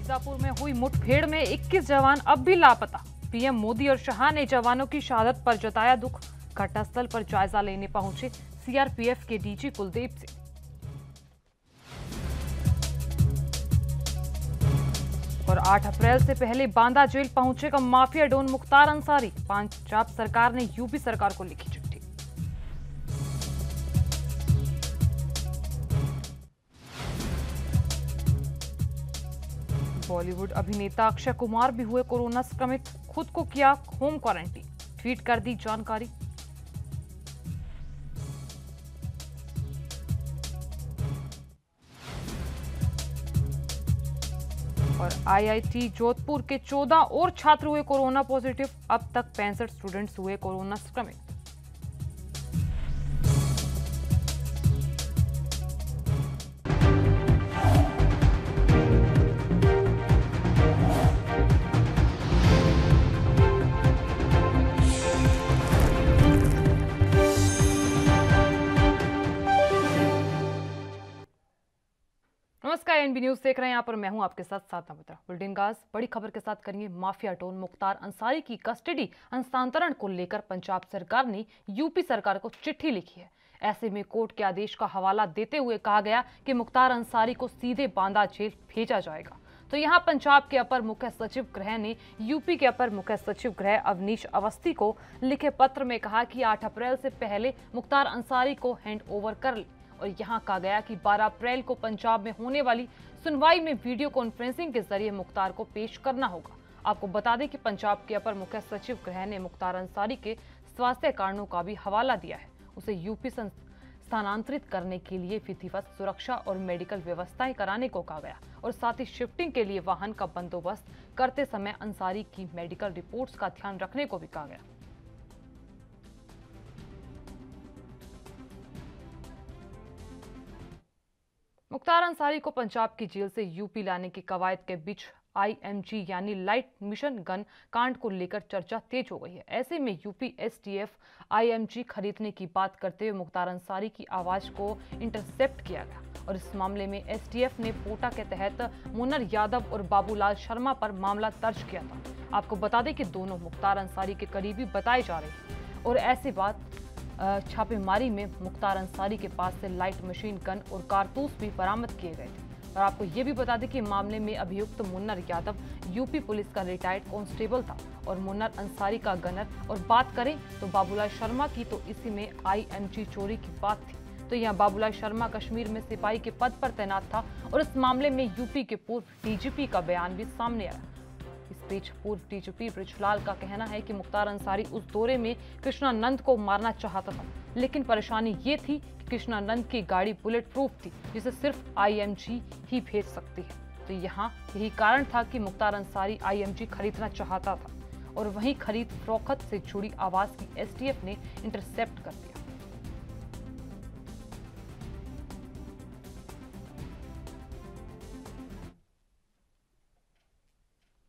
सीतापुर में हुई मुठभेड़ में 21 जवान अब भी लापता। पीएम मोदी और शाह ने जवानों की शहादत पर जताया दुख। घटनास्थल पर जायजा लेने पहुंचे सीआरपीएफ के डीजी कुलदीप सिंह। और 8 अप्रैल से पहले बांदा जेल पहुंचेगा माफिया डॉन मुख्तार अंसारी। पंजाब सरकार ने यूपी सरकार को लिखी चिट्ठी। बॉलीवुड अभिनेता अक्षय कुमार भी हुए कोरोना संक्रमित, खुद को किया होम क्वारंटीन, ट्वीट कर दी जानकारी। और आईआईटी जोधपुर के 14 और छात्र हुए कोरोना पॉजिटिव, अब तक 65 स्टूडेंट्स हुए कोरोना संक्रमित। नमस्कार, एनबी न्यूज देख रहे हैं। यहाँ पर मैं हूं आपके साथ साधना मित्रा। बुलेटिन गाज बड़ी खबर के साथ करेंगे। माफिया डॉन मुख्तार अंसारी की कस्टडी हस्तांतरण को लेकर पंजाब सरकार ने यूपी सरकार को चिट्ठी लिखी है। ऐसे में कोर्ट के आदेश का हवाला देते हुए कहा गया कि मुख्तार अंसारी को सीधे बांदा जेल भेजा जाएगा। तो यहाँ पंजाब के अपर मुख्य सचिव गृह ने यूपी के अपर मुख्य सचिव गृह अवनीश अवस्थी को लिखे पत्र में कहा कि 8 अप्रैल से पहले मुख्तार अंसारी को हैंड ओवर कर ले। और यहां कहा गया कि 12 अप्रैल को पंजाब में होने वाली सुनवाई में वीडियो कॉन्फ्रेंसिंग के जरिए मुख्तार को पेश करना होगा। आपको बता दें कि पंजाब के अपर मुख्य सचिव गृह ने मुख्तार अंसारी के स्वास्थ्य कारणों का भी हवाला दिया है। उसे यूपी स्थानांतरित करने के लिए विधिवत सुरक्षा और मेडिकल व्यवस्थाएं कराने को कहा गया और साथ ही शिफ्टिंग के लिए वाहन का बंदोबस्त करते समय अंसारी की मेडिकल रिपोर्ट्स का ध्यान रखने को भी कहा गया। मुख्तार अंसारी को पंजाब की जेल से यूपी लाने की कवायद के बीच आईएमजी यानी लाइट मिशन गन कांड को लेकर चर्चा तेज हो गई है। ऐसे में यूपी एसटीएफ आईएमजी खरीदने की बात करते हुए मुख्तार अंसारी की आवाज को इंटरसेप्ट किया गया और इस मामले में एसटीएफ ने पोटा के तहत मुन्नर यादव और बाबूलाल शर्मा पर मामला दर्ज किया था। आपको बता दें कि दोनों मुख्तार अंसारी के करीबी बताए जा रहे हैं और ऐसी बात छापेमारी में मुख्तार अंसारी के पास से लाइट मशीन गन और कारतूस भी बरामद किए गए थे। और आपको ये भी बता दें कि मामले में अभियुक्त मुन्नर यादव यूपी पुलिस का रिटायर्ड कांस्टेबल था और मुन्नर अंसारी का गनर। और बात करें तो बाबूलाल शर्मा की, तो इसी में आईएमजी चोरी की बात थी। तो यहाँ बाबूलाल शर्मा कश्मीर में सिपाही के पद पर तैनात था और इस मामले में यूपी के पूर्व डीजीपी का बयान भी सामने आया। इस बीच पूर्व डीजीपी बृजलाल का कहना है कि मुख्तार अंसारी उस दौरे में कृष्णानंद को मारना चाहता था, लेकिन परेशानी ये थी कि कृष्णानंद की गाड़ी बुलेट प्रूफ थी जिसे सिर्फ आईएमजी ही भेज सकती है। तो यहाँ यही कारण था कि मुख्तार अंसारी आईएमजी खरीदना चाहता था और वहीं खरीद फरोख्त से जुड़ी आवाज की एसटीएफ ने इंटरसेप्ट कर दिया।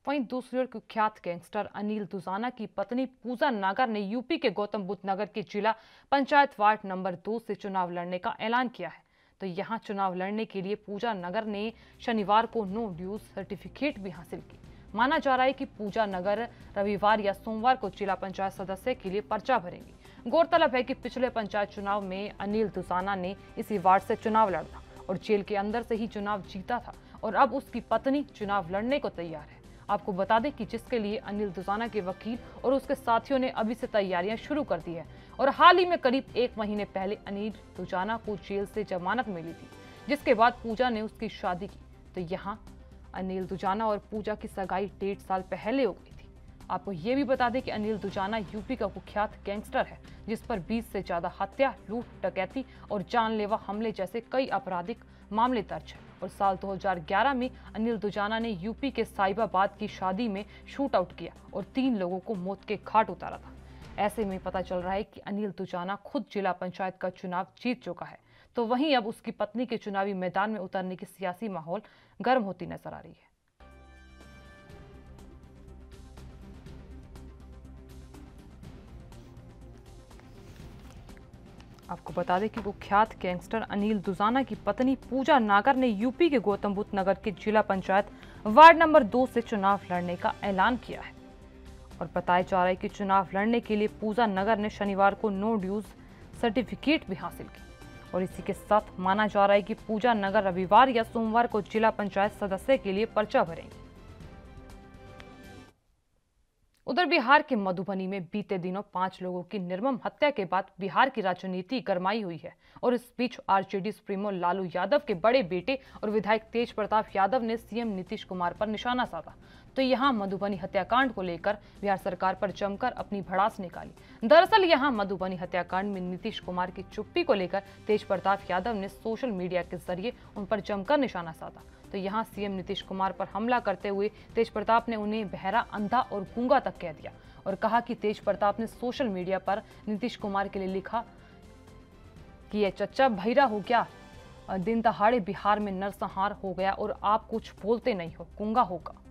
वहीं दूसरी ओर कुख्यात गैंगस्टर अनिल दुजाना की पत्नी पूजा नागर ने यूपी के गौतम बुद्ध नगर के जिला पंचायत वार्ड नंबर 2 से चुनाव लड़ने का ऐलान किया है। तो यहां चुनाव लड़ने के लिए पूजा नगर ने शनिवार को नो ड्यूज सर्टिफिकेट भी हासिल की। माना जा रहा है कि पूजा नगर रविवार या सोमवार को जिला पंचायत सदस्य के लिए पर्चा भरेंगी। गौरतलब है कि पिछले पंचायत चुनाव में अनिल दुजाना ने इसी वार्ड से चुनाव लड़ा और जेल के अंदर से ही चुनाव जीता था और अब उसकी पत्नी चुनाव लड़ने को तैयार है। आपको बता दें कि जिसके लिए अनिल दुजाना के वकील और उसके साथियों ने अभी से तैयारियां शुरू कर दी है। और हाल ही में करीब 1 महीने पहले अनिल दुजाना को जेल से जमानत मिली थी, जिसके बाद पूजा ने उसकी शादी की। तो यहाँ अनिल दुजाना और पूजा की सगाई 1.5 साल पहले हो गई थी। आपको ये भी बता दें कि अनिल दुजाना यूपी का कुख्यात गैंगस्टर है, जिस पर 20 से ज्यादा हत्या, लूट, डकैती और जानलेवा हमले जैसे कई आपराधिक मामले दर्ज है। और साल 2011 में अनिल दुजाना ने यूपी के साहिबाबाद की शादी में शूट आउट किया और 3 लोगों को मौत के घाट उतारा था। ऐसे में पता चल रहा है कि अनिल दुजाना खुद जिला पंचायत का चुनाव जीत चुका है। तो वहीं अब उसकी पत्नी के चुनावी मैदान में उतरने की सियासी माहौल गर्म होती नजर आ रही है। आपको बता दें कि कुख्यात गैंगस्टर अनिल दुजाना की पत्नी पूजा नागर ने यूपी के गौतम बुद्ध नगर के जिला पंचायत वार्ड नंबर 2 से चुनाव लड़ने का ऐलान किया है। और बताया जा रहा है कि चुनाव लड़ने के लिए पूजा नगर ने शनिवार को नो ड्यूज सर्टिफिकेट भी हासिल की। और इसी के साथ माना जा रहा है कि पूजा नगर रविवार या सोमवार को जिला पंचायत सदस्य के लिए पर्चा भरेंगे। उधर बिहार के मधुबनी में बीते दिनों 5 लोगों की निर्मम हत्या के बाद बिहार की राजनीति गरमाई हुई है। और इस बीच आरजेडी सुप्रीमो लालू यादव के बड़े बेटे और विधायक तेज प्रताप यादव ने सीएम नीतीश कुमार पर निशाना साधा। तो यहां मधुबनी हत्याकांड को लेकर बिहार सरकार पर जमकर अपनी भड़ास निकाली। दरअसल यहां मधुबनी हत्याकांड में नीतीश कुमार की चुप्पी को लेकर तेज प्रताप यादव ने सोशल मीडिया के जरिए उन पर जमकर निशाना साधा। तो यहां सीएम नीतीश कुमार पर हमला करते हुए तेज प्रताप ने उन्हें बहरा, अंधा और गूंगा तक कह दिया और कहा कि तेज प्रताप ने सोशल मीडिया पर नीतीश कुमार के लिए लिखा कि यह चच्चा बहिरा हो गया, दिन दहाड़े बिहार में नरसंहार हो गया और आप कुछ बोलते नहीं हो, गूंगा होगा।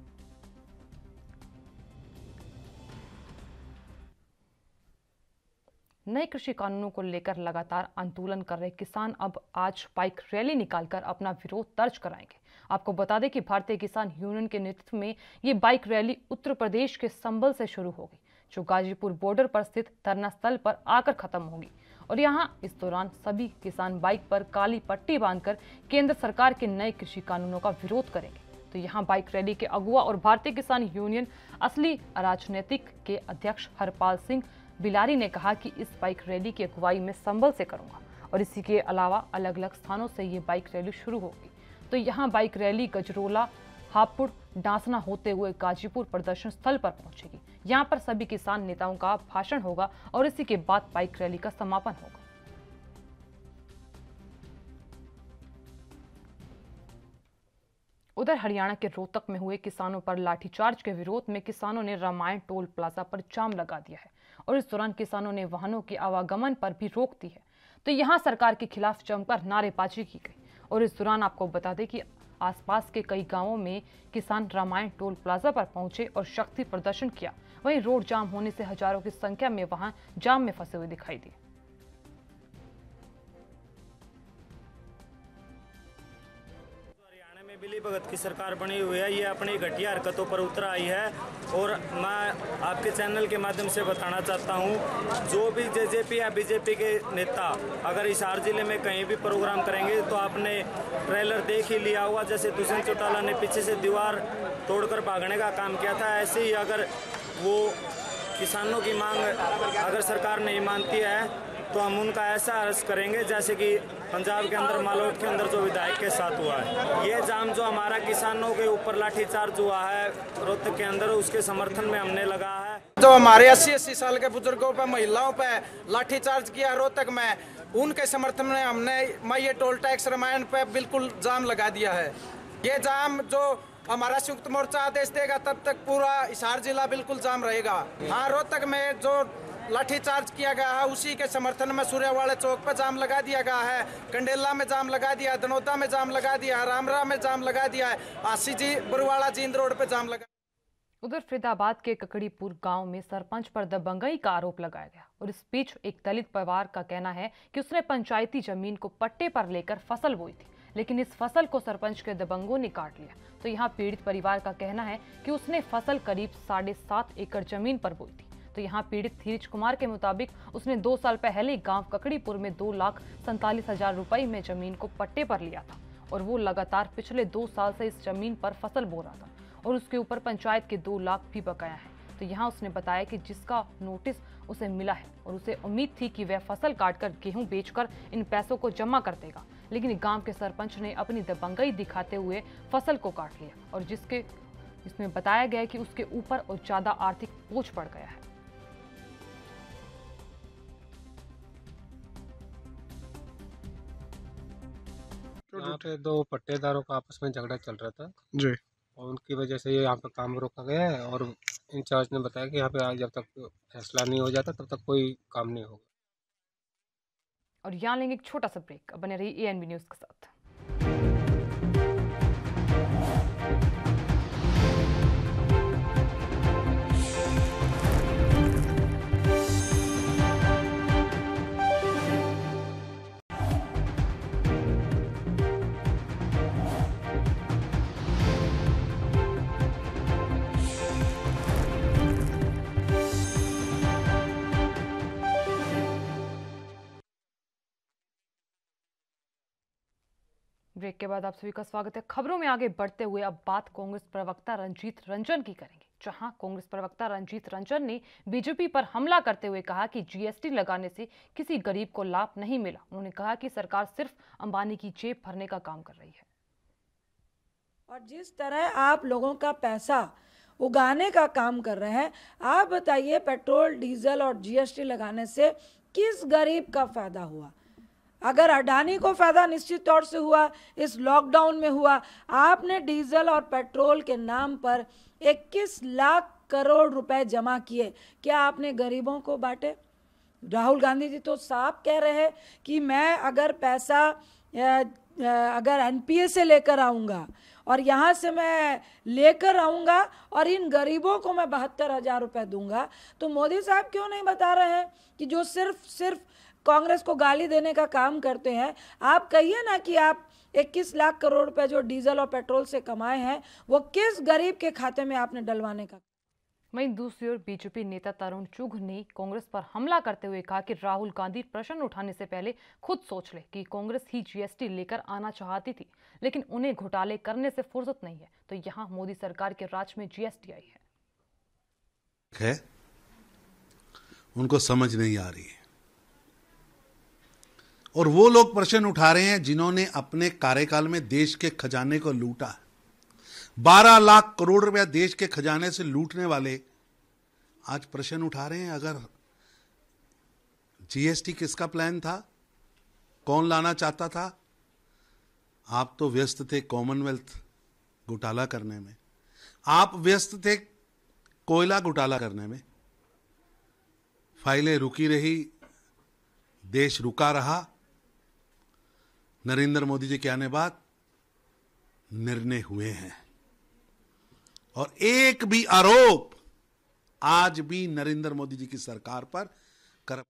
नए कृषि कानूनों को लेकर लगातार आंदोलन कर रहे किसान अब आज बाइक रैली निकालकर अपना विरोध दर्ज कराएंगे। आपको बता दें कि भारतीय किसान यूनियन के नेतृत्व में ये बाइक रैली उत्तर प्रदेश के संभल से शुरू होगी, जो गाजीपुर बॉर्डर पर स्थित धरना स्थल पर आकर खत्म होगी। और यहाँ इस दौरान सभी किसान बाइक पर काली पट्टी बांधकर केंद्र सरकार के नए कृषि कानूनों का विरोध करेंगे। तो यहाँ बाइक रैली के अगुआ और भारतीय किसान यूनियन असली राजनीतिक के अध्यक्ष हरपाल सिंह बिलारी ने कहा कि इस बाइक रैली की अगुवाई मैं संभल से करूंगा और इसी के अलावा अलग अलग स्थानों से ये बाइक रैली शुरू होगी। तो यहाँ बाइक रैली गजरोला, हापुड़, डांसना होते हुए गाजीपुर प्रदर्शन स्थल पर पहुंचेगी। यहाँ पर सभी किसान नेताओं का भाषण होगा और इसी के बाद बाइक रैली का समापन होगा। उधर हरियाणा के रोहतक में हुए किसानों पर लाठीचार्ज के विरोध में किसानों ने रामायण टोल प्लाजा पर जाम लगा दिया है और इस दौरान किसानों ने वाहनों के आवागमन पर भी रोक दी है। तो यहां सरकार के खिलाफ जमकर नारेबाजी की गई और इस दौरान आपको बता दें कि आसपास के कई गांवों में किसान रामायण टोल प्लाजा पर पहुंचे और शक्ति प्रदर्शन किया। वहीं रोड जाम होने से हजारों की संख्या में वहां जाम में फंसे हुए दिखाई दिए। मिली भगत की सरकार बनी हुई है, ये अपनी घटिया हरकतों पर उतर आई है और मैं आपके चैनल के माध्यम से बताना चाहता हूँ, जो भी जेजेपी या बीजेपी के नेता अगर हिसार जिले में कहीं भी प्रोग्राम करेंगे तो आपने ट्रेलर देख ही लिया होगा। जैसे दुष्यंत चौटाला ने पीछे से दीवार तोड़कर भागने का काम किया था, ऐसे ही अगर वो किसानों की मांग अगर सरकार नहीं मानती है तो हम उनका ऐसा अरेस्ट करेंगे जैसे कि पंजाब के अंदर मालोट के अंदर जो विधायक के साथ हुआ है। ये जाम जो हमारा किसानों के ऊपर लाठीचार्ज हुआ है रोहतक के अंदर, उसके समर्थन में हमने लगा है। जो हमारे 80-80 साल के बुजुर्गों पे, महिलाओं पे लाठीचार्ज किया रोहतक में, उनके समर्थन में हमने ये टोल टैक्स रामायण पे बिल्कुल जाम लगा दिया है। ये जाम जो हमारा संयुक्त मोर्चा आदेश देगा तब तक पूरा हिसार जिला बिल्कुल जाम रहेगा। हाँ, रोहतक में जो लाठीचार्ज किया गया है उसी के समर्थन में सूर्यवाड़े चौक पर जाम लगा दिया गया है, कंडेला में जाम लगा दिया, दनौदा में जाम लगा दिया है, रामरा में जाम लगा दिया है, आशी जी बुरवाड़ा जींद रोड पे जाम लगा। उधर फरीदाबाद के ककड़ीपुर गांव में सरपंच पर दबंगई का आरोप लगाया गया और इस बीच एक दलित परिवार का कहना है कि उसने पंचायती जमीन को पट्टे पर लेकर फसल बोई थी, लेकिन इस फसल को सरपंच के दबंगों ने काट लिया। तो यहाँ पीड़ित परिवार का कहना है कि उसने फसल करीब 7.5 एकड़ जमीन पर बोई थी। तो यहाँ पीड़ित धीरज कुमार के मुताबिक उसने 2 साल पहले गांव ककड़ीपुर में 2,47,000 रुपए में जमीन को पट्टे पर लिया था और वो लगातार पिछले 2 साल से इस जमीन पर फसल बो रहा था और उसके ऊपर पंचायत के 2 लाख भी बकाया है। तो यहाँ उसने बताया कि जिसका नोटिस उसे मिला है और उसे उम्मीद थी कि वह फसल काटकर गेहूं बेचकर इन पैसों को जमा कर देगा, लेकिन गांव के सरपंच ने अपनी दबंगई दिखाते हुए फसल को काट लिया और इसमें बताया गया कि उसके ऊपर और ज्यादा आर्थिक बोझ पड़ गया है। यहाँ पे 2 पट्टेदारों का आपस में झगड़ा चल रहा था जी, और उनकी वजह से ये यहाँ पे काम रोका गया है और इंचार्ज ने बताया कि यहाँ पे आज जब तक फैसला नहीं हो जाता तब तक कोई काम नहीं होगा। और यहाँ लेंगे एक छोटा सा ब्रेक, बने रहिए ANB न्यूज के साथ। ब्रेक के बाद आप सभी का स्वागत है। खबरों में आगे बढ़ते हुए अब बात कांग्रेस प्रवक्ता रंजीत रंजन की करेंगे, जहां कांग्रेस प्रवक्ता रंजीत रंजन ने बीजेपी पर हमला करते हुए कहा कि जीएसटी लगाने से किसी गरीब को लाभ नहीं मिला। उन्होंने कहा कि सरकार सिर्फ अंबानी की जेब भरने का काम कर रही है। और जिस तरह आप लोगों का पैसा उगाने का काम कर रहे हैं, आप बताइए पेट्रोल डीजल और जीएसटी लगाने से किस गरीब का फायदा हुआ? अगर अडानी को फायदा निश्चित तौर से हुआ, इस लॉकडाउन में हुआ। आपने डीजल और पेट्रोल के नाम पर 21 लाख करोड़ रुपए जमा किए, क्या आपने गरीबों को बांटे? राहुल गांधी जी तो साफ कह रहे हैं कि मैं अगर पैसा अगर एनपीए से लेकर आऊँगा और यहाँ से मैं लेकर आऊँगा और इन गरीबों को मैं 72,000 रुपये दूंगा, तो मोदी साहब क्यों नहीं बता रहे हैं कि जो सिर्फ कांग्रेस को गाली देने का काम करते हैं? आप कहिए ना कि आप 21 लाख करोड़ रुपए जो डीजल और पेट्रोल से कमाए हैं वो किस गरीब के खाते में आपने डलवाने का। वहीं दूसरी ओर बीजेपी नेता तरुण चुघ ने कांग्रेस पर हमला करते हुए कहा कि राहुल गांधी प्रश्न उठाने से पहले खुद सोच ले कि कांग्रेस ही जीएसटी लेकर आना चाहती थी, लेकिन उन्हें घोटाले करने से फुर्सत नहीं है, तो यहां मोदी सरकार के राज में जीएसटी आई है। उनको समझ नहीं आ रही है और वो लोग प्रश्न उठा रहे हैं जिन्होंने अपने कार्यकाल में देश के खजाने को लूटा। 12 लाख करोड़ रुपया देश के खजाने से लूटने वाले आज प्रश्न उठा रहे हैं। अगर जीएसटी किसका प्लान था, कौन लाना चाहता था? आप तो व्यस्त थे कॉमनवेल्थ घोटाला करने में, आप व्यस्त थे कोयला घोटाला करने में। फाइलें रुकी रही, देश रुका रहा। नरेंद्र मोदी जी के आने बाद निर्णय हुए हैं और एक भी आरोप आज भी नरेंद्र मोदी जी की सरकार पर कर।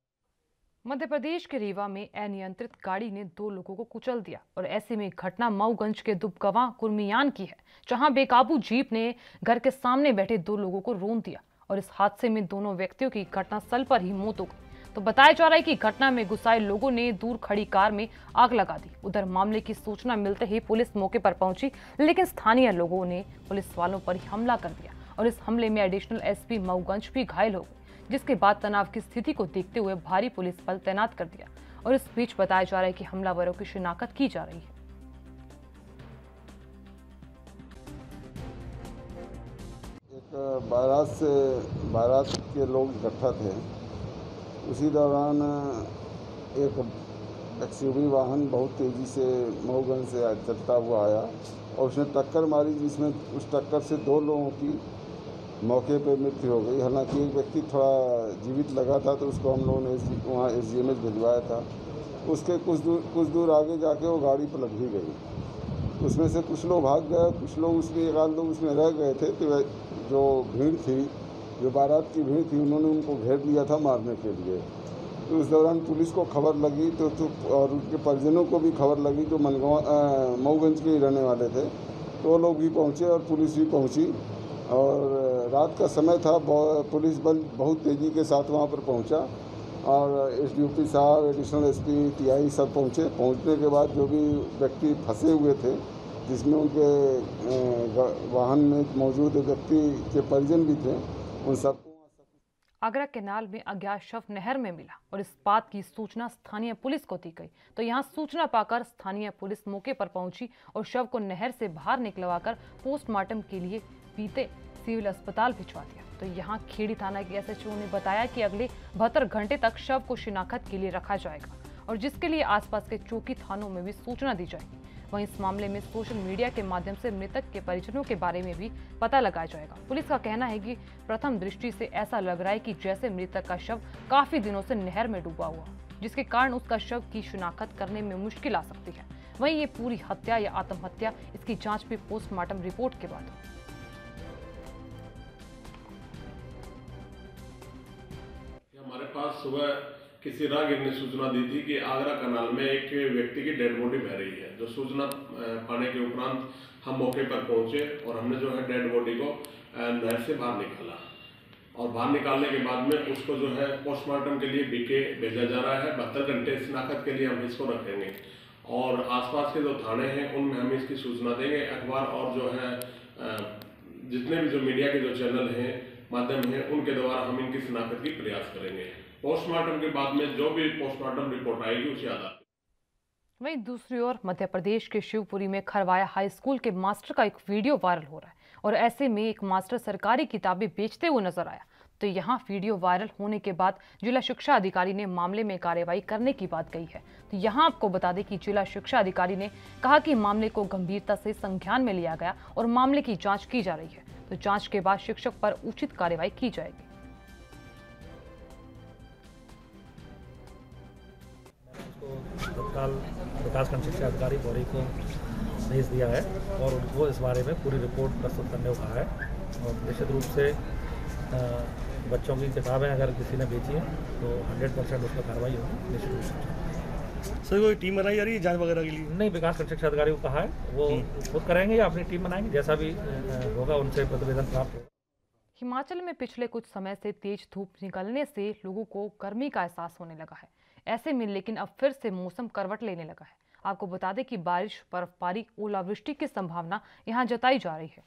मध्य प्रदेश के रीवा में अनियंत्रित गाड़ी ने 2 लोगों को कुचल दिया और ऐसे में घटना मऊगंज के दुबकवा कुर्मियान की है, जहां बेकाबू जीप ने घर के सामने बैठे 2 लोगों को रौंद दिया और इस हादसे में दोनों व्यक्तियों की घटनास्थल पर ही मौत हो गई। तो बताया जा रहा है कि घटना में गुस्साए लोगों ने दूर खड़ी कार में आग लगा दी। उधर मामले की सूचना मिलते ही पुलिस मौके पर पहुंची, लेकिन स्थानीय लोगों ने पुलिस वालों पर ही हमला कर दिया और इस हमले में एडिशनल एसपी मऊगंज भी घायल हो गए, जिसके बाद तनाव की स्थिति को देखते हुए भारी पुलिस बल तैनात कर दिया। और इस बीच बताया जा रहा है कि हमलावरों की शिनाख्त की जा रही है। एक बारात के लोग इकट्ठा थे। उसी दौरान एक एक्सयूवी वाहन बहुत तेज़ी से मऊगंज से चलता हुआ आया और उसने टक्कर मारी, जिसमें उस टक्कर से 2 लोगों की मौके पर मृत्यु हो गई। हालांकि एक व्यक्ति थोड़ा जीवित लगा था, तो उसको हम लोगों ने वहाँ एसडीएमएच भिजवाया था। उसके कुछ दूर आगे जाके वो गाड़ी पलट भी गई। उसमें से कुछ लोग भाग गए, कुछ लोग उसमें 1 आध लोग उसमें रह गए थे। तो जो भीड़ थी, जो बारात की भीड़ थी, उन्होंने उनको घेर लिया था मारने के लिए। तो उस दौरान पुलिस को खबर लगी तो और उनके परिजनों को भी खबर लगी, जो मऊगंज के ही रहने वाले थे। तो वो लोग भी पहुँचे और पुलिस भी पहुँची और रात का समय था। पुलिस बल बहुत तेज़ी के साथ वहाँ पर पहुँचा और एसडीओपी साहब, एडिशनल एसपी, टीआई सब पहुँचे। पहुँचने के बाद जो भी व्यक्ति फंसे हुए थे, जिसमें उनके वाहन में मौजूद व्यक्ति के परिजन भी थे, उन सबको आगरा केनाल में अज्ञात शव नहर में मिला और इस बात की सूचना स्थानीय पुलिस को दी गई। तो यहां सूचना पाकर स्थानीय पुलिस मौके पर पहुंची और शव को नहर से बाहर निकलवाकर पोस्टमार्टम के लिए बीते सिविल अस्पताल भिजवा दिया। तो यहां खेड़ी थाना के एसएचओ ने बताया कि अगले 72 घंटे तक शव को शिनाख्त के लिए रखा जाएगा और जिसके लिए आसपास के चौकी थानों में भी सूचना दी जाएगी। वहीं इस मामले में सोशल मीडिया के माध्यम से मृतक के परिजनों के बारे में भी पता लगाया जाएगा। पुलिस का कहना है कि प्रथम दृष्टि से ऐसा लग रहा है कि जैसे मृतक का शव काफी दिनों से नहर में डूबा हुआ, जिसके कारण उसका शव की शिनाख्त करने में मुश्किल आ सकती है। वहीं ये पूरी हत्या या आत्महत्या, इसकी जांच भी पोस्टमार्टम रिपोर्ट के बाद। हमारे पास सुबह किसी राहगीर ने सूचना दी थी कि आगरा कनाल में एक व्यक्ति की डेड बॉडी बह रही है। जो सूचना पाने के उपरांत हम मौके पर पहुंचे और हमने जो है डेड बॉडी को नहर से बाहर निकाला और बाहर निकालने के बाद में उसको जो है पोस्टमार्टम के लिए बीके भेजा जा रहा है। 72 घंटे शिनाख्त के लिए हम इसको रखेंगे और आसपास के जो थाने हैं उनमें हम इसकी सूचना देंगे। अखबार और जो है जितने भी जो मीडिया के जो चैनल हैं, माध्यम हैं, उनके द्वारा हम इनकी शिनाख्त की प्रयास करेंगे। पोस्टमार्टम के बाद में जो भी पोस्टमार्टम रिपोर्ट आएगी उसी आधार। वहीं दूसरी ओर मध्य प्रदेश के शिवपुरी में खरवाया हाई स्कूल के मास्टर का एक वीडियो वायरल हो रहा है और ऐसे में एक मास्टर सरकारी किताबें बेचते हुए नजर आया। तो यहाँ वीडियो वायरल होने के बाद जिला शिक्षा अधिकारी ने मामले में कार्रवाई करने की बात कही है। तो यहाँ आपको बता दें कि जिला शिक्षा अधिकारी ने कहा कि मामले को गंभीरता से संज्ञान में लिया गया और मामले की जांच की जा रही है। तो जांच के बाद शिक्षक पर उचित कार्रवाई की जाएगी। तत्काल विकासखंड शिक्षा अधिकारी बौरी को भेज दिया है और उनको इस बारे में पूरी रिपोर्ट प्रस्तुत करने को कहा है। और निश्चित रूप से बच्चों की किताबें अगर किसी ने बेची हैं तो 100% उस पर कार्रवाई होगी निश्चित रूप से। सर कोई टीम बनाई जा रही है जांच वगैरह के लिए? नहीं, विकासखंड शिक्षा अधिकारी को कहा है, वो खुद करेंगे या अपनी टीम बनाएंगे, जैसा भी होगा उनसे प्रतिवेदन प्राप्त होगा। हिमाचल में पिछले कुछ समय से तेज धूप निकलने से लोगों को गर्मी का एहसास होने लगा है। ऐसे में लेकिन अब फिर से मौसम करवट लेने लगा है। आपको बता दें कि बारिश, बर्फबारी, ओलावृष्टि की संभावना यहां जताई जा रही है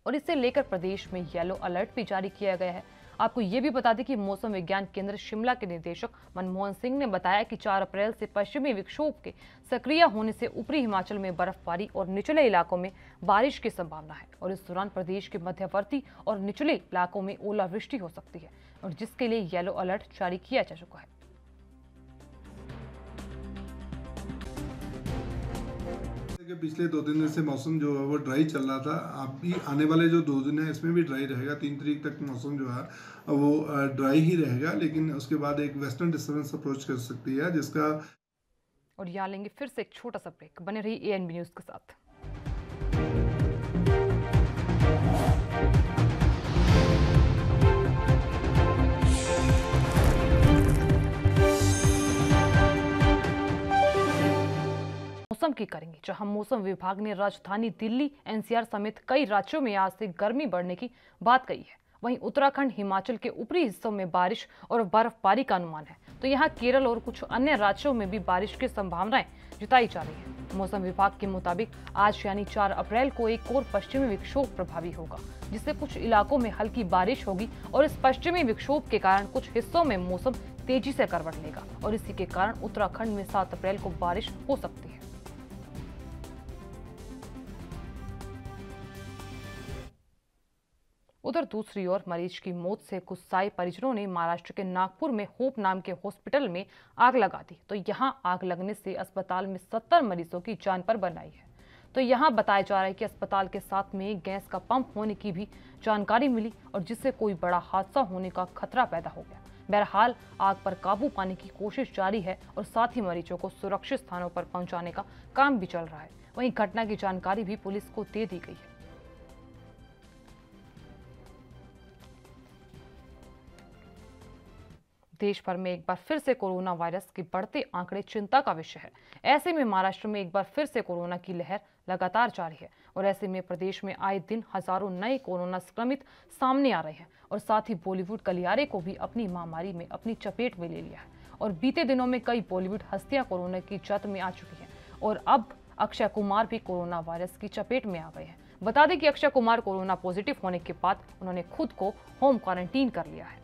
और इसे लेकर प्रदेश में येलो अलर्ट भी जारी किया गया है। आपको ये भी बता दें कि मौसम विज्ञान केंद्र शिमला के निदेशक मनमोहन सिंह ने बताया कि 4 अप्रैल से पश्चिमी विक्षोभ के सक्रिय होने से ऊपरी हिमाचल में बर्फबारी और निचले इलाकों में बारिश की संभावना है और इस दौरान प्रदेश के मध्यवर्ती और निचले इलाकों में ओलावृष्टि हो सकती है और जिसके लिए येलो अलर्ट जारी किया जा चुका है। पिछले 2 दिन से मौसम जो है वो ड्राई चल रहा था। अभी आने वाले जो 2 दिन है इसमें भी ड्राई रहेगा। 3 तारीख तक मौसम जो है वो ड्राई ही रहेगा, लेकिन उसके बाद एक वेस्टर्न डिस्टर्बेंस अप्रोच कर सकती है जिसका। और यहाँ लेंगे फिर से एक छोटा सा ब्रेक। बने रहिए एएनबी न्यूज के साथ। मौसम की करेंगे, जहां मौसम विभाग ने राजधानी दिल्ली, एनसीआर समेत कई राज्यों में आज से गर्मी बढ़ने की बात कही है। वहीं उत्तराखंड, हिमाचल के ऊपरी हिस्सों में बारिश और बर्फबारी का अनुमान है। तो यहां केरल और कुछ अन्य राज्यों में भी बारिश की संभावनाएं जताई जा रही है। मौसम विभाग के मुताबिक आज यानी 4 अप्रैल को एक और पश्चिमी विक्षोभ प्रभावी होगा, जिससे कुछ इलाकों में हल्की बारिश होगी और इस पश्चिमी विक्षोभ के कारण कुछ हिस्सों में मौसम तेजी से करवट लेगा और इसी के कारण उत्तराखंड में 7 अप्रैल को बारिश हो सकती है। उधर दूसरी ओर मरीज की मौत से गुस्साए परिजनों ने महाराष्ट्र के नागपुर में होप नाम के हॉस्पिटल में आग लगा दी। तो यहां आग लगने से अस्पताल में 70 मरीजों की जान पर बन आई है। तो यहां बताया जा रहा है कि अस्पताल के साथ में गैस का पंप होने की भी जानकारी मिली और जिससे कोई बड़ा हादसा होने का खतरा पैदा हो गया। बहरहाल आग पर काबू पाने की कोशिश जारी है और साथ ही मरीजों को सुरक्षित स्थानों पर पहुंचाने का काम भी चल रहा है। वहीं घटना की जानकारी भी पुलिस को दे दी गई है। देश भर में एक बार फिर से कोरोना वायरस के बढ़ते आंकड़े चिंता का विषय है। ऐसे में महाराष्ट्र में एक बार फिर से कोरोना की लहर लगातार जारी है और ऐसे में प्रदेश में आए दिन हजारों नए कोरोना संक्रमित सामने आ रहे हैं और साथ ही बॉलीवुड गलियारे को भी अपनी महामारी में अपनी चपेट में ले लिया है और बीते दिनों में कई बॉलीवुड हस्तियां कोरोना की जद में आ चुकी हैं और अब अक्षय कुमार भी कोरोना वायरस की चपेट में आ गए हैं। बता दें कि अक्षय कुमार कोरोना पॉजिटिव होने के बाद उन्होंने खुद को होम क्वारंटीन कर लिया है।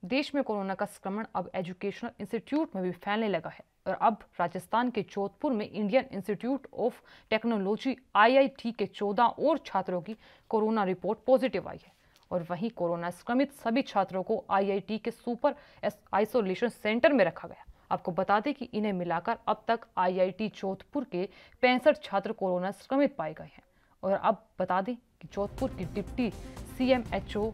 देश में कोरोना का संक्रमण अब एजुकेशनल इंस्टीट्यूट में भी फैलने लगा है और अब राजस्थान के जोधपुर में Indian institute of technology IIT के 14 और छात्रों की कोरोना रिपोर्ट पॉजिटिव आई है और वहीं कोरोना संक्रमित सभी छात्रों को IIT के सुपर आइसोलेशन सेंटर में रखा गया। आपको बता दें कि इन्हें मिलाकर अब तक IIT जोधपुर के 65 छात्र कोरोना संक्रमित पाए गए हैं और अब बता दें कि जोधपुर की deputy CMHO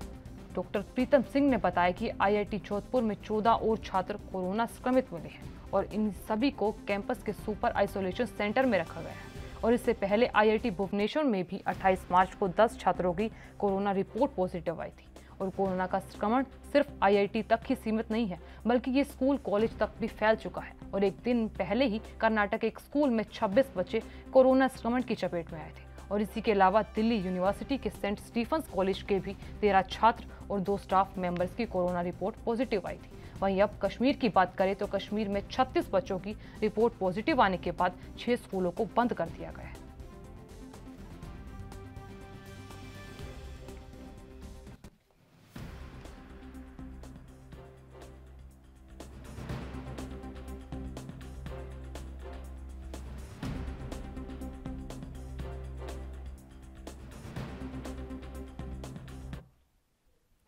doctor Pritam Singh ने बताया कि IIT जोधपुर में 14 और छात्र कोरोना संक्रमित मिले हैं और इन सभी को कैंपस के सुपर आइसोलेशन सेंटर में रखा गया है और इससे पहले IIT भुवनेश्वर में भी 28 मार्च को 10 छात्रों की कोरोना रिपोर्ट पॉजिटिव आई थी और कोरोना का संक्रमण सिर्फ IIT तक ही सीमित नहीं है बल्कि ये स्कूल कॉलेज तक भी फैल चुका है और एक दिन पहले ही कर्नाटक एक स्कूल में 26 बच्चे कोरोना संक्रमण की चपेट में आए थे और इसी के अलावा दिल्ली यूनिवर्सिटी के सेंट स्टीफंस कॉलेज के भी 13 छात्र और 2 स्टाफ मेंबर्स की कोरोना रिपोर्ट पॉजिटिव आई थी। वहीं अब कश्मीर की बात करें तो कश्मीर में 36 बच्चों की रिपोर्ट पॉजिटिव आने के बाद 6 स्कूलों को बंद कर दिया गया है।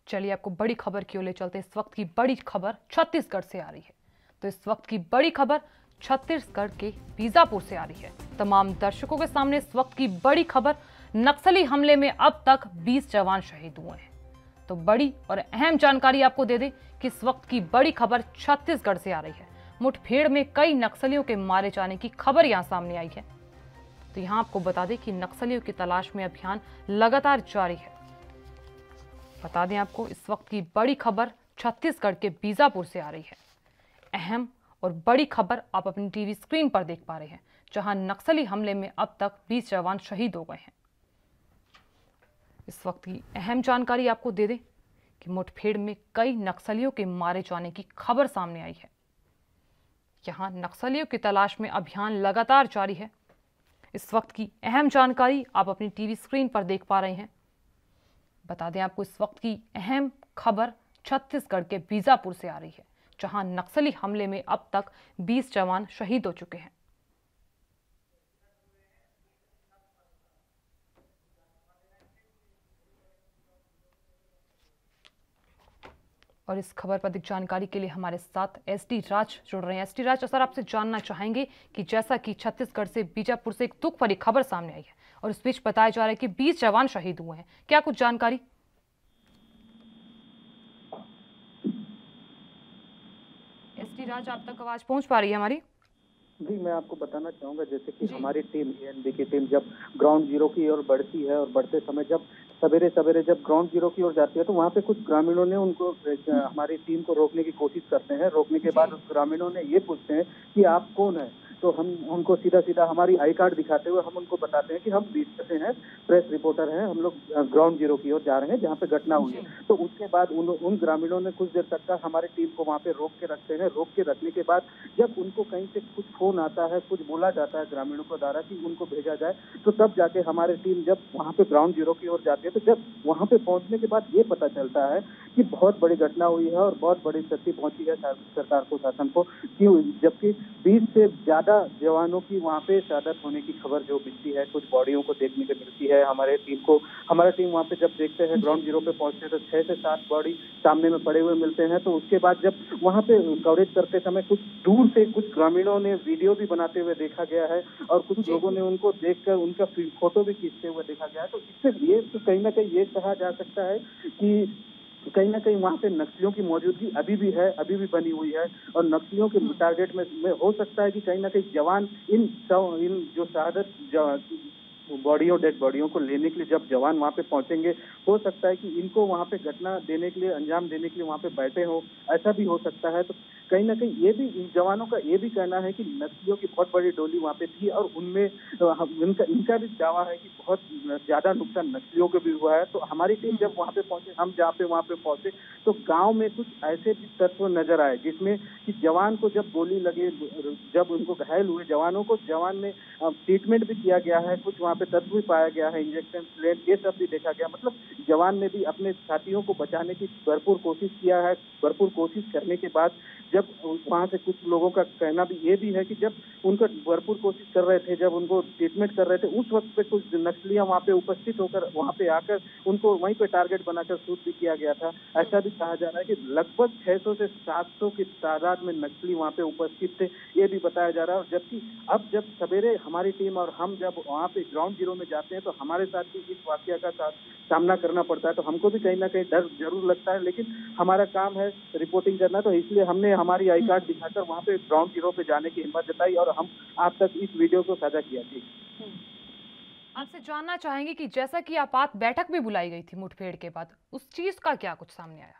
चलिए आपको बड़ी खबर की ओर ले चलते। इस वक्त की बड़ी खबर छत्तीसगढ़ से आ रही है। तो इस वक्त की बड़ी खबर छत्तीसगढ़ के बीजापुर से आ रही है। तमाम दर्शकों के सामने इस वक्त की बड़ी खबर, नक्सली हमले में अब तक 20 जवान शहीद हुए हैं। तो बड़ी और अहम जानकारी आपको दे दें कि इस वक्त की बड़ी खबर छत्तीसगढ़ से आ रही है। मुठभेड़ में कई नक्सलियों के मारे जाने की खबर यहां सामने आई है। तो यहां आपको बता दें कि नक्सलियों की तलाश में अभियान लगातार जारी है। बता दें आपको इस वक्त की बड़ी खबर छत्तीसगढ़ के बीजापुर से आ रही है। अहम और बड़ी खबर आप अपनी टीवी स्क्रीन पर देख पा रहे हैं, जहां नक्सली हमले में अब तक 20 जवान शहीद हो गए हैं। इस वक्त की अहम जानकारी आपको दे दें कि मुठभेड़ में कई नक्सलियों के मारे जाने की खबर सामने आई है। यहां नक्सलियों की तलाश में अभियान लगातार जारी है। इस वक्त की अहम जानकारी आप अपनी टीवी स्क्रीन पर देख पा रहे हैं। बता दें आपको इस वक्त की अहम खबर छत्तीसगढ़ के बीजापुर से आ रही है, जहां नक्सली हमले में अब तक 20 जवान शहीद हो चुके हैं। और इस खबर पर अधिक जानकारी के लिए हमारे साथ एसडी राज जुड़ रहे हैं। एसडी राज, सर आपसे जानना चाहेंगे कि जैसा कि छत्तीसगढ़ से बीजापुर से एक दुख भरी खबर सामने आई है और इस बीच बताया जा रहा है कि 20 जवान शहीद हुए हैं, क्या कुछ जानकारी? एसडी राज, आप तक आवाज पहुंच पा रही है हमारी? जी, मैं आपको बताना चाहूँगा जैसे कि हमारी टीम एएनबी की टीम जब ग्राउंड जीरो की ओर बढ़ती है और बढ़ते समय जब सवेरे सवेरे जब ग्राउंड जीरो की ओर जाती है तो वहाँ पे कुछ ग्रामीणों ने उनको हमारी टीम को रोकने की कोशिश करते हैं। रोकने के बाद उस ग्रामीणों ने ये पूछते हैं कि आप कौन है, तो हम उनको सीधा सीधा हमारी आई कार्ड दिखाते हुए हम उनको बताते हैं कि हम बीच से हैं, प्रेस रिपोर्टर हैं, हम लोग ग्राउंड जीरो की ओर जा रहे हैं जहाँ पे घटना हुई है। तो उसके बाद उन ग्रामीणों ने कुछ देर तक का हमारी टीम को वहाँ पे रोक के रखते हैं। रोक के रखने के बाद जब उनको कहीं से कुछ फोन आता है, कुछ बोला जाता है ग्रामीणों को द्वारा कि उनको भेजा जाए, तो तब जाके हमारी टीम जब वहाँ पे ग्राउंड जीरो की ओर जाती है तो जब वहाँ पे पहुँचने के बाद ये पता चलता है कि बहुत बड़ी घटना हुई है और बहुत बड़ी क्षति पहुंची है सरकार को, शासन को, क्यों जबकि 20 से ज्यादा जवानों की वहाँ पे शहादत होने की खबर जो मिलती है, कुछ बॉडियों को देखने को मिलती है। हमारा टीम वहाँ पे जब देखते हैं ग्राउंड जीरो पे पहुंचते हैं तो 6 से 7 बॉडी सामने में पड़े हुए मिलते हैं। तो उसके बाद जब वहाँ पे कवरेज करते समय कुछ दूर से कुछ ग्रामीणों ने वीडियो भी बनाते हुए देखा गया है और कुछ लोगों ने उनको देखकर उनका फोटो भी खींचते हुए देखा गया है। तो इससे ये तो कहीं ना कहीं ये कहा जा सकता है कि कहीं ना कहीं वहाँ पे नक्सलियों की मौजूदगी अभी भी है, अभी भी बनी हुई है और नक्सलियों के टारगेट में हो सकता है कि कहीं ना कहीं जवान इन जो शहादत बॉडियों, डेड बॉडियों को लेने के लिए जब जवान वहाँ पे पहुंचेंगे, हो सकता है कि इनको वहाँ पे घटना देने के लिए, अंजाम देने के लिए वहाँ पे बैठे हो, ऐसा भी हो सकता है। तो कहीं ना कहीं ये भी जवानों का ये भी कहना है कि नक्सलियों की बहुत बड़ी टोली वहाँ पे थी और उनमें इनका भी दावा है कि बहुत ज्यादा नुकसान नक्सलियों को भी हुआ है। तो हमारी टीम जब वहाँ पे पहुंचे, हम जहाँ पे वहाँ पे पहुंचे तो गाँव में कुछ ऐसे भी तत्व नजर आए जिसमें कि जवान को जब गोली लगे, जब उनको घायल हुए जवानों को, जवान में ट्रीटमेंट भी किया गया है, कुछ वहाँ पे तत्व भी पाया गया है, इंजेक्शन प्लेट, ये सब भी देखा गया। मतलब जवान ने भी अपने साथियों को बचाने की भरपूर कोशिश किया है। भरपूर कोशिश करने के बाद जब वहाँ से कुछ लोगों का कहना भी ये भी है कि जब उनका भरपूर कोशिश कर रहे थे, जब उनको ट्रीटमेंट कर रहे थे, उस वक्त पे कुछ नक्सलियां वहाँ पे उपस्थित होकर वहाँ पे आकर उनको वहीं पे टारगेट बनाकर शूट भी किया गया था। ऐसा भी कहा जा रहा है कि लगभग 600 से 700 की तादाद में नक्सली वहाँ पे उपस्थित थे, ये भी बताया जा रहा है। और जबकि अब जब सवेरे हमारी टीम और हम जब वहाँ पे ग्राउंड जीरो में जाते हैं तो हमारे साथ भी इस वाकया का सामना करना पड़ता है, तो हमको भी कहीं ना कहीं डर जरूर लगता है, लेकिन हमारा काम है रिपोर्टिंग करना, तो इसलिए हमने हमारी आई कार्ड दिखाकर वहाँ पे ग्राउंड जीरो पे जाने की हिम्मत जताई और हम आप तक इस वीडियो को साझा किया थी। आपसे जानना चाहेंगे कि जैसा कि आपात बैठक भी बुलाई गई थी मुठभेड़ के बाद, उस चीज का क्या कुछ सामने आया?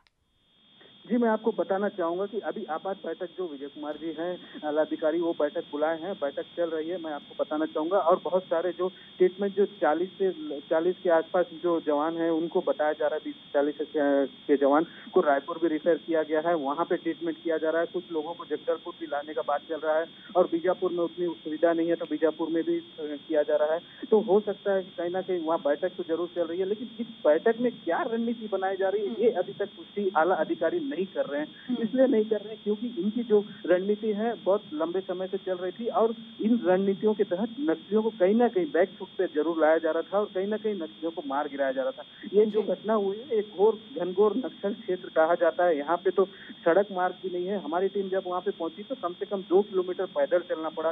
जी, मैं आपको बताना चाहूँगा कि अभी आपात बैठक जो विजय कुमार जी हैं जिलाधिकारी, वो बैठक बुलाए हैं, बैठक चल रही है। मैं आपको बताना चाहूँगा और बहुत सारे जो ट्रीटमेंट जो 40 के आसपास जो जवान हैं उनको बताया जा रहा है, 20-40 के जवान को रायपुर भी रिफर किया गया है, वहाँ पे ट्रीटमेंट किया जा रहा है। कुछ लोगों को जगदलपुर भी लाने का बात चल रहा है और बीजापुर में उतनी सुविधा नहीं है तो बीजापुर में भी किया जा रहा है। तो हो सकता है कि कहीं ना कहीं वहाँ बैठक तो जरूर चल रही है, लेकिन इस बैठक में क्या रणनीति बनाई जा रही है ये अभी तक पुष्टि आला अधिकारी नहीं कर रहे हैं। इसलिए नहीं कर रहे हैं क्योंकि इनकी जो रणनीति है बहुत लंबे समय से चल रही थी और इन रणनीतियों के तहत नक्सलियों को कहीं ना कहीं बैक फुट पे जरूर लाया जा रहा था और कहीं ना कहीं नक्सलियों को मार गिराया जा रहा था। ये जो घटना हुई है एक घोर घनघोर नक्सल क्षेत्र कहा जाता है। यहाँ पे तो सड़क मार्ग भी नहीं है। हमारी टीम जब वहाँ पे पहुंची तो कम से कम 2 किलोमीटर पैदल चलना पड़ा।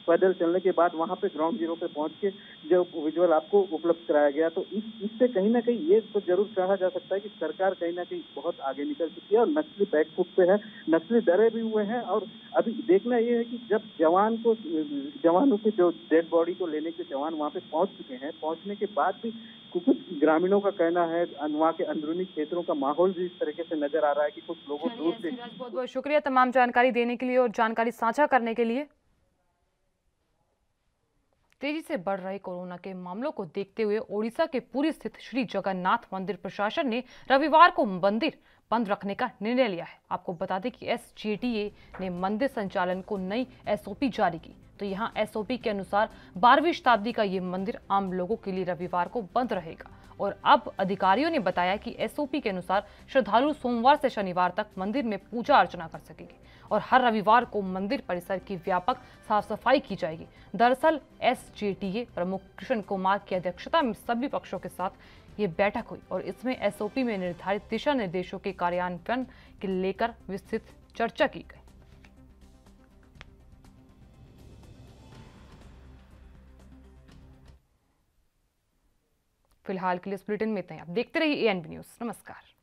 पैदल चलने के बाद वहाँ पे ग्राउंड जीरो पे पहुंच के जो विजुअल आपको उपलब्ध कराया गया, तो इससे कहीं ना कहीं ये तो जरूर कहा जा सकता है कि सरकार कहीं ना कहीं बहुत आगे निकल चुकी है और नक्सली बैकफुट पे है, नक्सली डरे भी हुए हैं। और अभी देखना ये है कि जब जवानों के जो डेड बॉडी को लेने के जवान वहाँ पे पहुंच चुके हैं, पहुंचने के बाद भी कुछ ग्रामीणों का कहना है, वहाँ के अंदरूनी क्षेत्रों का माहौल भी इस तरीके से नजर आ रहा है कि कुछ लोगों दूर से। बहुत बहुत शुक्रिया तमाम जानकारी देने के लिए और जानकारी साझा करने के लिए। तेजी से बढ़ रहे कोरोना के मामलों को देखते हुए ओडिशा के पुरी स्थित श्री जगन्नाथ मंदिर प्रशासन ने रविवार को मंदिर बंद रखने का निर्णय लिया है। आपको बता दें कि SJTA ने मंदिर संचालन को नई SOP जारी की। तो यहाँ SOP के अनुसार 12वीं शताब्दी का ये मंदिर आम लोगों के लिए रविवार को बंद रहेगा और अब अधिकारियों ने बताया कि SOP के अनुसार श्रद्धालु सोमवार से शनिवार तक मंदिर में पूजा अर्चना कर सकेंगे और हर रविवार को मंदिर परिसर की व्यापक साफ सफाई की जाएगी। दरअसल SJTA प्रमुख कृष्ण कुमार की अध्यक्षता में सभी पक्षों के साथ ये बैठक हुई और इसमें SOP में निर्धारित दिशा निर्देशों के कार्यान्वयन के लेकर विस्तृत चर्चा की गई। फिलहाल के लिए इस बुलेटिन में इतना ही। आप देखते रहिए ANB न्यूज़। नमस्कार।